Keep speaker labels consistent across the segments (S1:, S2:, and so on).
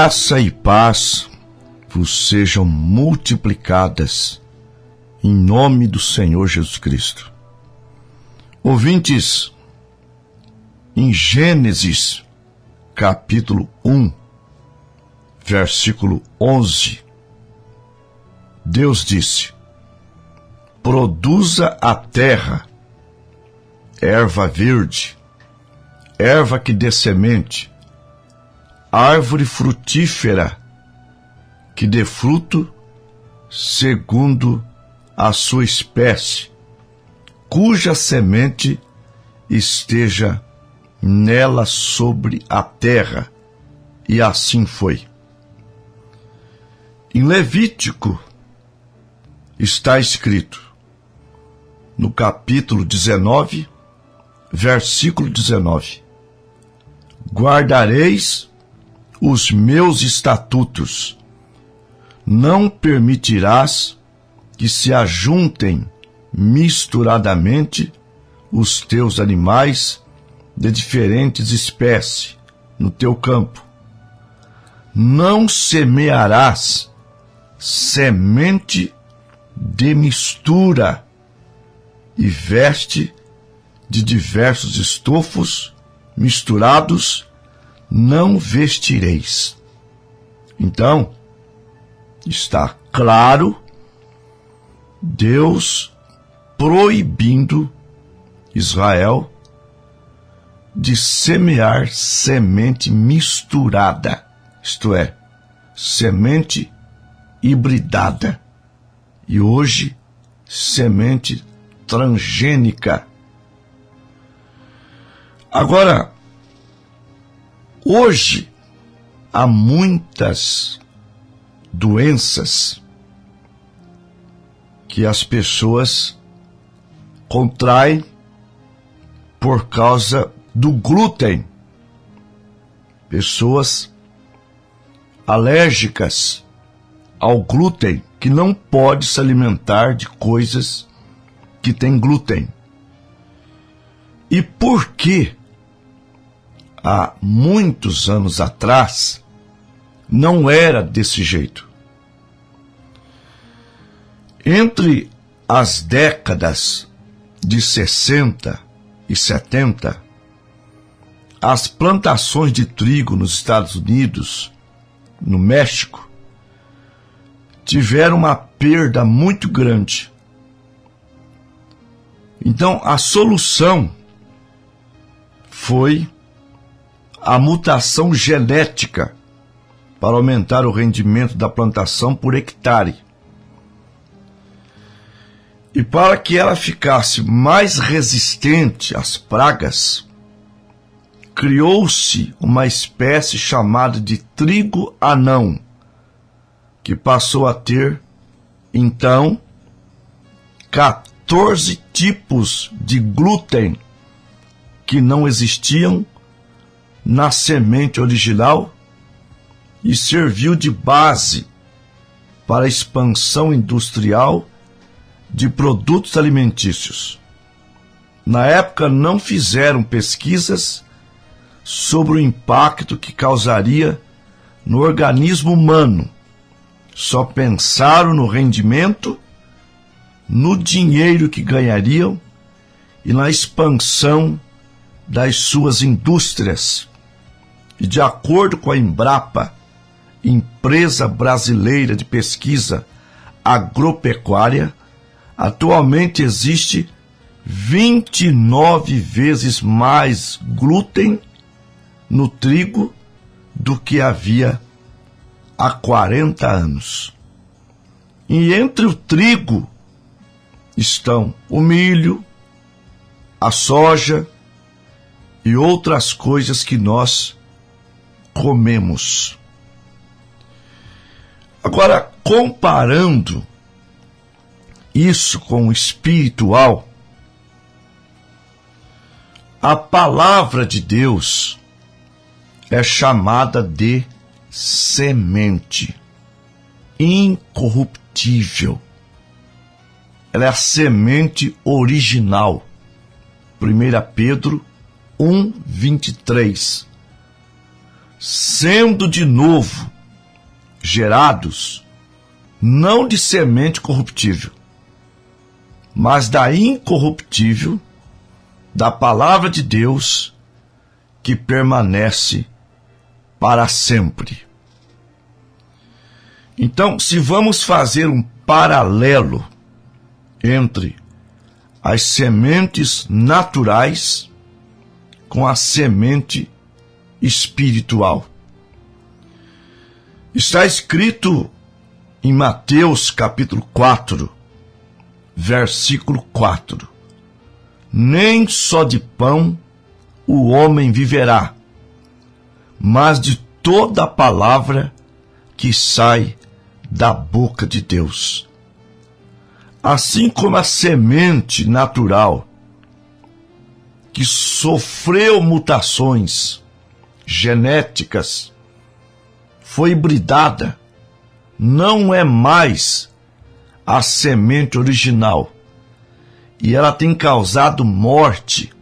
S1: Graça e paz vos sejam multiplicadas em nome do Senhor Jesus Cristo. Ouvintes, em Gênesis, capítulo 1, versículo 11, Deus disse: produza a terra erva verde, erva que dê semente, árvore frutífera que dê fruto segundo a sua espécie, cuja semente esteja nela sobre a terra. E assim foi. Em Levítico está escrito, no capítulo 19, versículo 19: guardareis os meus estatutos, não permitirás que se ajuntem misturadamente os teus animais de diferentes espécies no teu campo. Não semearás semente de mistura e veste de diversos estofos misturados não vestireis. Então, está claro Deus proibindo Israel de semear semente misturada, isto é, semente hibridada, e hoje semente transgênica. Agora, hoje há muitas doenças que as pessoas contraem por causa do glúten. Pessoas alérgicas ao glúten, que não pode se alimentar de coisas que têm glúten. E por que há muitos anos atrás não era desse jeito? Entre as décadas de 60 e 70, as plantações de trigo nos Estados Unidos, no México, tiveram uma perda muito grande. Então, a solução foi a mutação genética para aumentar o rendimento da plantação por hectare. E para que ela ficasse mais resistente às pragas, criou-se uma espécie chamada de trigo anão, que passou a ter, então, 14 tipos de glúten que não existiam na semente original e serviu de base para a expansão industrial de produtos alimentícios. Na época não fizeram pesquisas sobre o impacto que causaria no organismo humano. Só pensaram no rendimento, no dinheiro que ganhariam e na expansão das suas indústrias. E de acordo com a Embrapa, empresa brasileira de pesquisa agropecuária, atualmente existe 29 vezes mais glúten no trigo do que havia há 40 anos. E entre o trigo estão o milho, a soja e outras coisas que nós comemos. Agora, comparando isso com o espiritual, a palavra de Deus é chamada de semente incorruptível. Ela é a semente original. 1 Pedro 1:23. sendo de novo gerados, não de semente corruptível, mas da incorruptível, da palavra de Deus, que permanece para sempre. Então, se vamos fazer um paralelo entre as sementes naturais com a semente espiritual, está escrito em Mateus capítulo 4, versículo 4: nem só de pão o homem viverá, mas de toda a palavra que sai da boca de Deus. Assim como a semente natural, que sofreu mutações genéticas, foi hibridada, não é mais a semente original, e ela tem causado morte,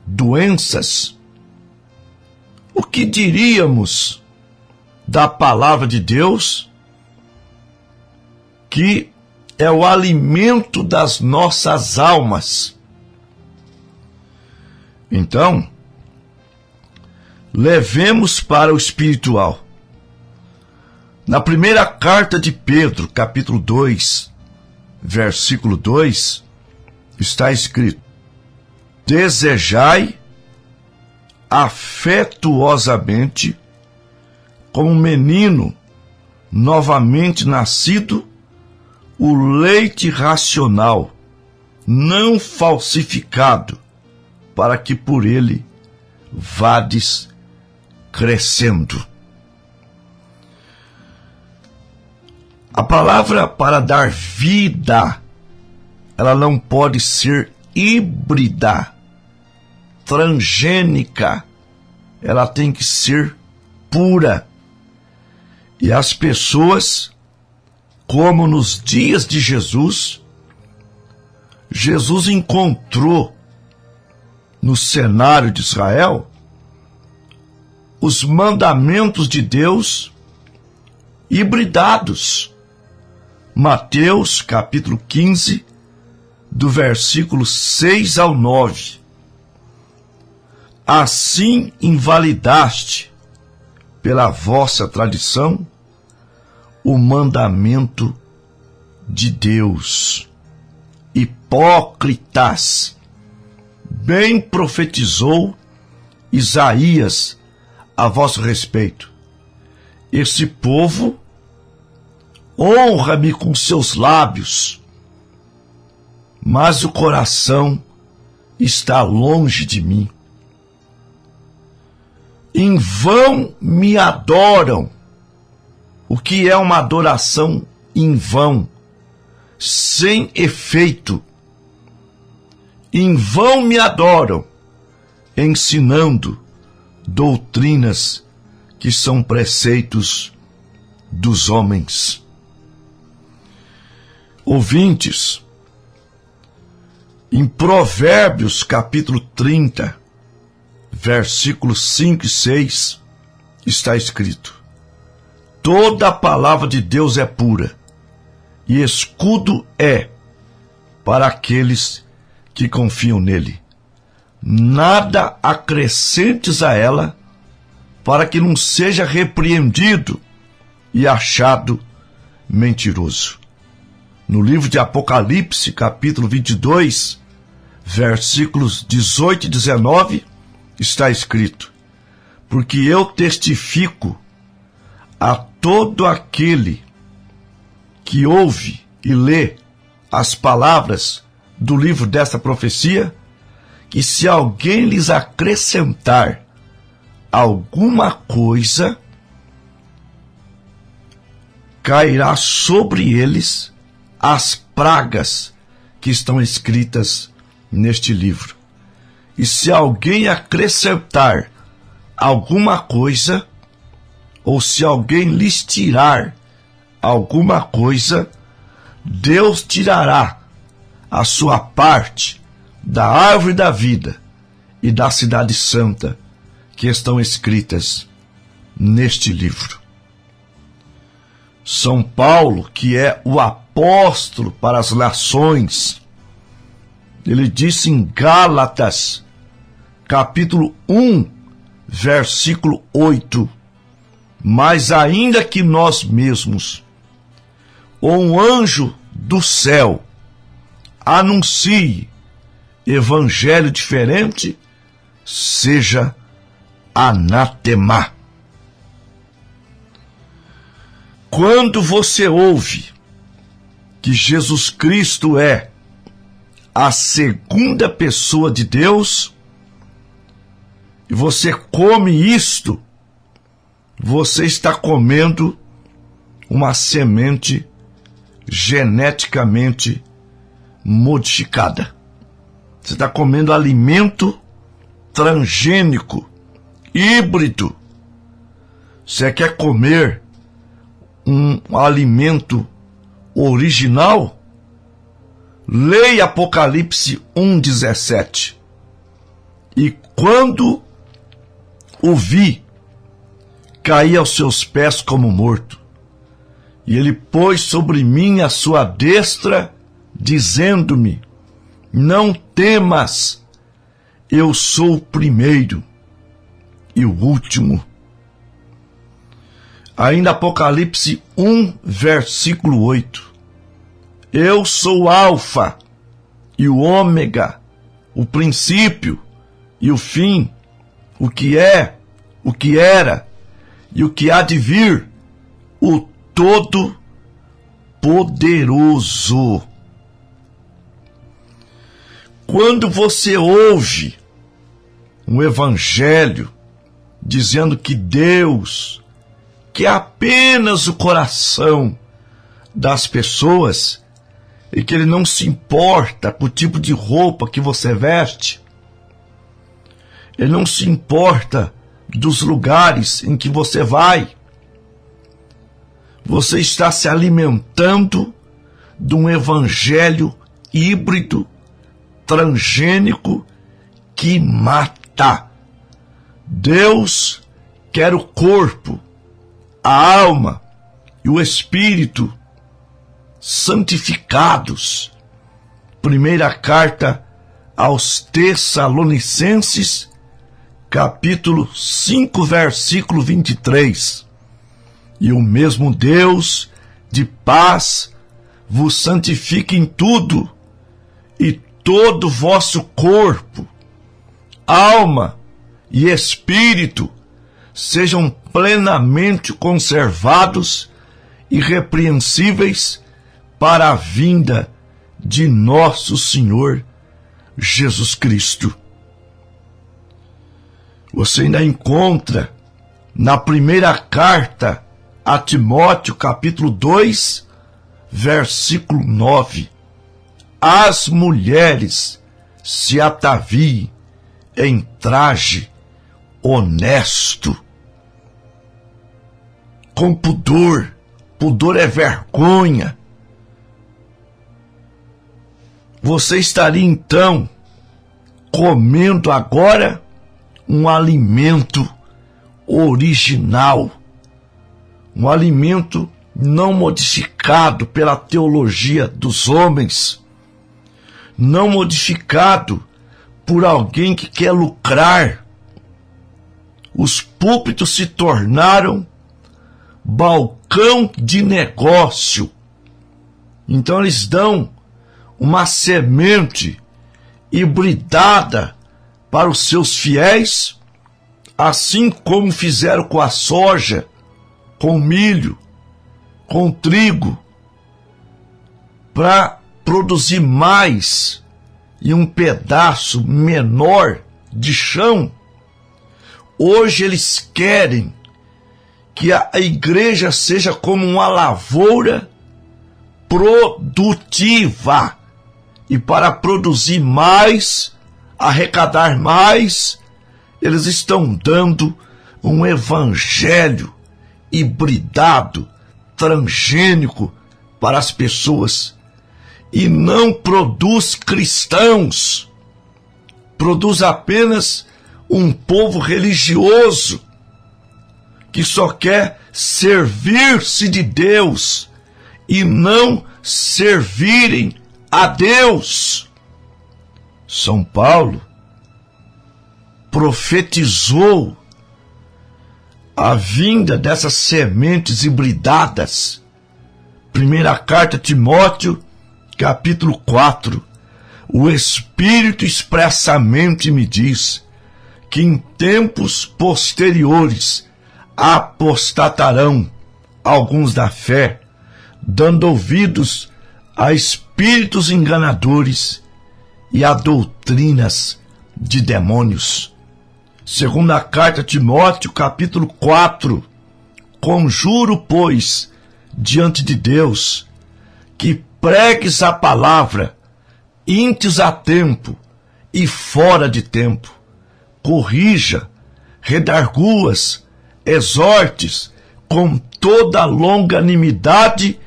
S1: doenças. O que diríamos da palavra de Deus, que é o alimento das nossas almas? Então, levemos para o espiritual. Na primeira carta de Pedro, capítulo 2, versículo 2, está escrito: desejai afetuosamente, como um menino novamente nascido, o leite racional, não falsificado, para que por ele vades crescendo. A palavra para dar vida, ela não pode ser híbrida, transgênica, ela tem que ser pura. E as pessoas, como nos dias de Jesus, Jesus encontrou no cenário de Israel os mandamentos de Deus hibridados. Mateus capítulo 15, do versículo 6 ao 9. Assim invalidaste, pela vossa tradição, o mandamento de Deus. Hipócritas, bem profetizou Isaías a vosso respeito: esse povo honra-me com seus lábios, mas o coração está longe de mim. Em vão me adoram. O que é uma adoração em vão, sem efeito? Em vão me adoram, ensinando doutrinas que são preceitos dos homens. Ouvintes, em Provérbios capítulo 30, versículos 5 e 6, está escrito: toda a palavra de Deus é pura, e escudo é para aqueles que confiam nele. Nada acrescentes a ela, para que não seja repreendido e achado mentiroso. No livro de Apocalipse, capítulo 22, versículos 18 e 19, está escrito: porque eu testifico a todo aquele que ouve e lê as palavras do livro desta profecia, que se alguém lhes acrescentar alguma coisa, cairá sobre eles as pragas que estão escritas neste livro. E se alguém acrescentar alguma coisa, ou se alguém lhes tirar alguma coisa, Deus tirará a sua parte da árvore da vida e da cidade santa, que estão escritas neste livro. São Paulo, que é o apóstolo para as nações, ele disse em Gálatas, capítulo 1, versículo 8, mas ainda que nós mesmos, ou um anjo do céu, anuncie evangelho diferente, seja anatema. Quando você ouve que Jesus Cristo é a segunda pessoa de Deus, e você come isto, você está comendo uma semente geneticamente modificada. Você está comendo alimento transgênico, híbrido. Você quer comer um alimento original? Leia Apocalipse 1,17. E quando o vi, caí aos seus pés como morto. E ele pôs sobre mim a sua destra, dizendo-me: não temas, eu sou o primeiro e o último. Ainda Apocalipse 1, versículo 8. Eu sou o Alfa e o Ômega, o princípio e o fim, o que é, o que era e o que há de vir, o Todo-Poderoso. Quando você ouve um evangelho dizendo que Deus quer apenas o coração das pessoas e que Ele não se importa com o tipo de roupa que você veste, Ele não se importa dos lugares em que você vai, você está se alimentando de um evangelho híbrido, transgênico, que mata. Deus quer o corpo, a alma e o espírito santificados. Primeira carta aos Tessalonicenses, capítulo 5, versículo 23. E o mesmo Deus de paz vos santifique em tudo, e todo o vosso corpo, alma e espírito sejam plenamente conservados, irrepreensíveis, para a vinda de nosso Senhor Jesus Cristo. Você ainda encontra na primeira carta a Timóteo, capítulo 2, versículo 9. As mulheres se ataviem em traje honesto, com pudor. Pudor é vergonha. Você estaria então comendo agora um alimento original, um alimento não modificado pela teologia dos homens, não modificado por alguém que quer lucrar. Os púlpitos se tornaram balcão de negócio. Então eles dão uma semente hibridada para os seus fiéis, assim como fizeram com a soja, com milho, com trigo, para produzir mais em um pedaço menor de chão. Hoje eles querem que a igreja seja como uma lavoura produtiva. E para produzir mais, arrecadar mais, eles estão dando um evangelho hibridado, transgênico para as pessoas. E não produz cristãos, produz apenas um povo religioso que só quer servir-se de Deus e não servirem a Deus. São Paulo profetizou a vinda dessas sementes hibridadas. Primeira carta a Timóteo, capítulo 4. O Espírito expressamente me diz que em tempos posteriores apostatarão alguns da fé, dando ouvidos a espíritos enganadores e a doutrinas de demônios. Segunda carta a Timóteo, capítulo 4. Conjuro, pois, diante de Deus, que pregues a palavra, intes a tempo e fora de tempo. Corrija, redarguas, exortes com toda longanimidade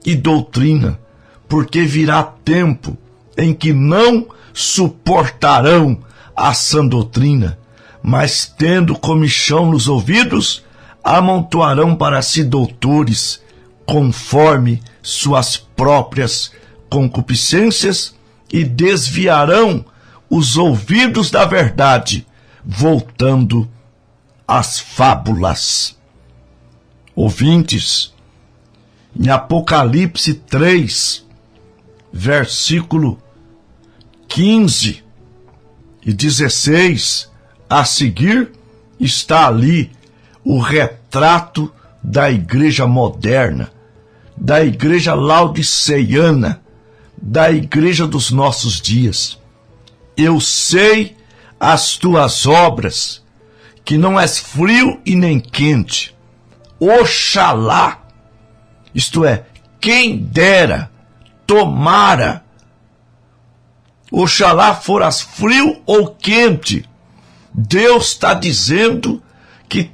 S1: e doutrina, porque virá tempo em que não suportarão a sã doutrina, mas tendo comichão nos ouvidos, amontoarão para si doutores, conforme suas próprias concupiscências, e desviarão os ouvidos da verdade, voltando às fábulas. Ouvintes, em Apocalipse 3, versículo 15 e 16, a seguir, está ali o retrato da igreja moderna, da igreja laodiceiana, da igreja dos nossos dias. Eu sei as tuas obras, que não és frio e nem quente. Oxalá, isto é, quem dera, tomara, oxalá foras frio ou quente. Deus está dizendo que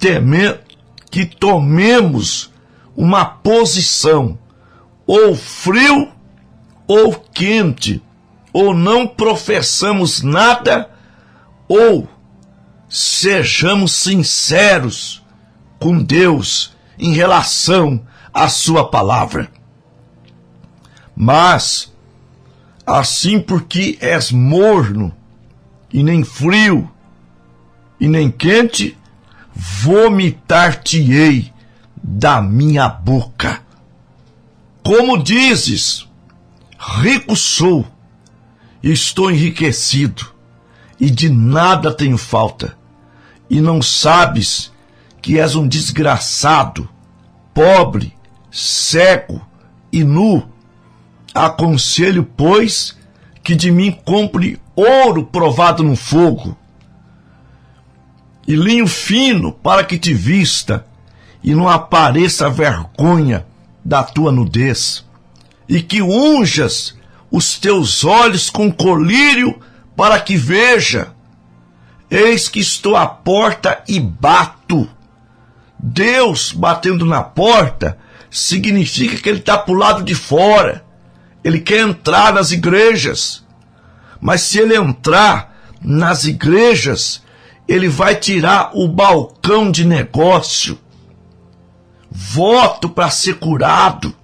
S1: tomemos uma posição, ou frio ou quente, ou não professamos nada, ou sejamos sinceros com Deus em relação à sua palavra. Mas, assim porque és morno, e nem frio, e nem quente, vomitar-te-ei da minha boca. Como dizes, rico sou, estou enriquecido, e de nada tenho falta, e não sabes que és um desgraçado, pobre, cego e nu. Aconselho, pois, que de mim compre ouro provado no fogo, e linho fino para que te vista, e não apareça a vergonha da tua nudez, e que unjas os teus olhos com colírio para que veja. Eis que estou à porta e bato. Deus batendo na porta significa que ele está para o lado de fora. Ele quer entrar nas igrejas. Mas se ele entrar nas igrejas, ele vai tirar o balcão de negócio, voto para ser curado,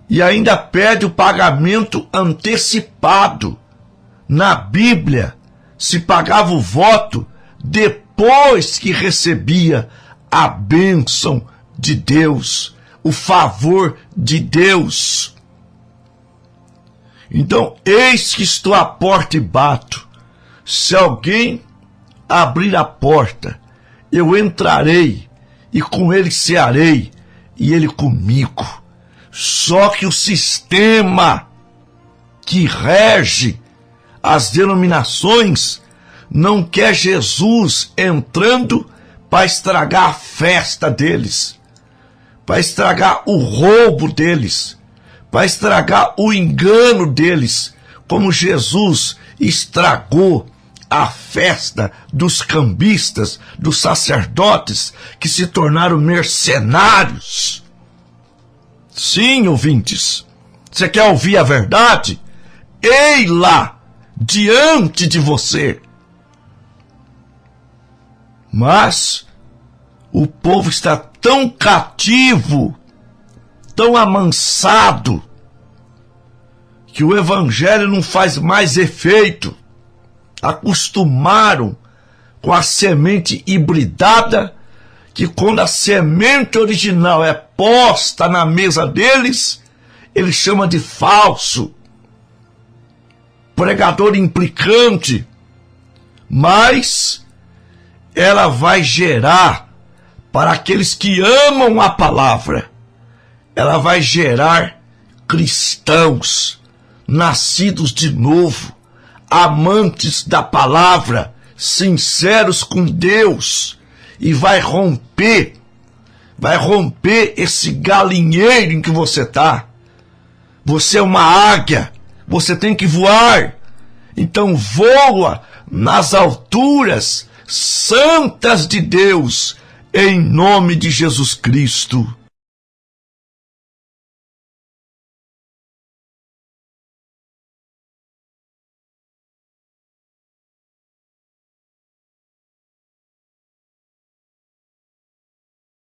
S1: e ainda pede o pagamento antecipado. Na Bíblia, se pagava o voto depois que recebia a bênção de Deus, o favor de Deus. Então, eis que estou à porta e bato. Se alguém abrir a porta, eu entrarei, e com ele cearei, e ele comigo. Só que o sistema que rege as denominações não quer Jesus entrando para estragar a festa deles, para estragar o roubo deles, para estragar o engano deles, como Jesus estragou a festa dos cambistas, dos sacerdotes que se tornaram mercenários. Sim, ouvintes, você quer ouvir a verdade? Ei lá, diante de você. Mas O povo está tão cativo, tão amansado, que o evangelho não faz mais efeito. Acostumaram com a semente hibridada, que quando a semente original é posta na mesa deles, ele chama de falso, pregador implicante, mas ela vai gerar, para aqueles que amam a palavra, ela vai gerar cristãos, nascidos de novo, amantes da palavra, sinceros com Deus, e vai romper esse galinheiro em que você está. Você é uma águia, você tem que voar, então voa nas alturas santas de Deus, em nome de Jesus Cristo.